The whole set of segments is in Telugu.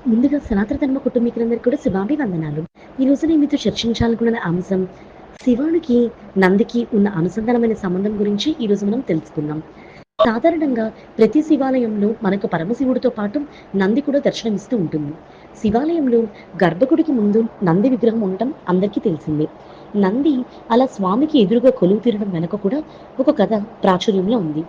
ముందుగా సనాతన ధర్మ కుటుంబీకులందరికీ కూడా శుభాభివందనాలు. ఈ రోజు నేను మీతో చర్చించాలనుకున్న అంశం శివునికి, నందికి ఉన్న అనుసంధానమైన సంబంధం గురించి ఈరోజు మనం తెలుసుకుందాం. సాధారణంగా ప్రతి శివాలయంలో మనకు పరమశివుడితో పాటు నంది కూడా దర్శనమిస్తూ ఉంటుంది. శివాలయంలో గర్భగుడికి ముందు నంది విగ్రహం ఉండటం అందరికీ తెలిసిందే. నంది అలా స్వామికి ఎదురుగా కొలువు తీరడం వెనక కూడా ఒక కథ ప్రాచుర్యంలో ఉంది.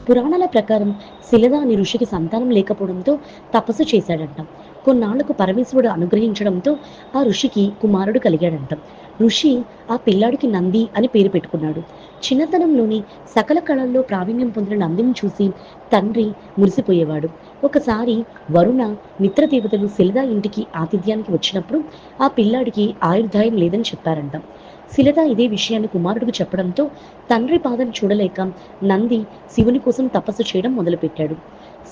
పురాణాల ప్రకారం శిలద అనే ఋషికి సంతానం లేకపోవడంతో తపస్సు చేశాడంట. కొన్నాళ్లకు పరమేశ్వరుడు అనుగ్రహించడంతో ఆ ఋషికి కుమారుడు కలిగాడంట. ఋషి ఆ పిల్లాడికి నంది అని పేరు పెట్టుకున్నాడు. చిన్నతనంలోని సకల కళల్లో ప్రావీణ్యం పొందిన నందిని చూసి తండ్రి మురిసిపోయేవాడు. ఒకసారి వరుణ మిత్రదేవతలు శిలద ఇంటికి ఆతిథ్యానికి వచ్చినప్పుడు ఆ పిల్లాడికి ఆయుర్దాయం లేదని చెప్పారంట. శిలద ఇదే విషయాన్ని కుమారుడికి చెప్పడంతో తండ్రి పాదం చూడలేక నంది శివుని కోసం తపస్సు చేయడం మొదలుపెట్టాడు.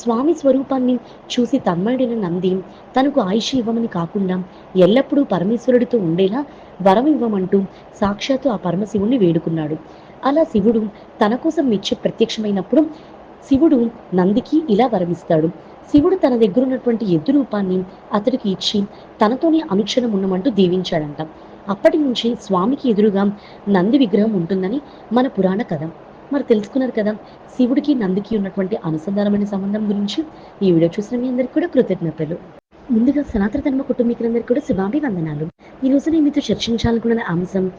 స్వామి స్వరూపాన్ని చూసి తన్మయుడైన నంది తనకు ఆయుష్ ఇవ్వమని కాకుండా ఎల్లప్పుడూ పరమేశ్వరుడితో ఉండేలా వరం ఇవ్వమంటూ సాక్షాత్తు ఆ పరమశివుణ్ణి వేడుకున్నాడు. అలా శివుడు తన కోసం మెచ్చి ప్రత్యక్షమైనప్పుడు శివుడు నందికి ఇలా వరమిస్తాడు. శివుడు తన దగ్గర ఉన్నటువంటి ఎద్దు రూపాన్ని అతడికి ఇచ్చి తనతోనే అనుక్షణం ఉండమంటూ దీవించాడంట. అప్పటి నుంచి స్వామికి ఎదురుగా నంది విగ్రహం ఉంటుందని మన పురాణ కథ. మరి తెలుసుకున్నారు కదా శివుడికి నందికి ఉన్నటువంటి అనుసంధానమైన సంబంధం గురించి. ఈ వీడియో చూసిన మీ అందరికీ కూడా కృతజ్ఞతలు. ముందుగా సనాతన ధర్మ కుటుంబీకులందరికీ కూడా శుభాభివందనాలు. ఈ రోజు నేను మీతో చర్చించాలనుకున్న అంశం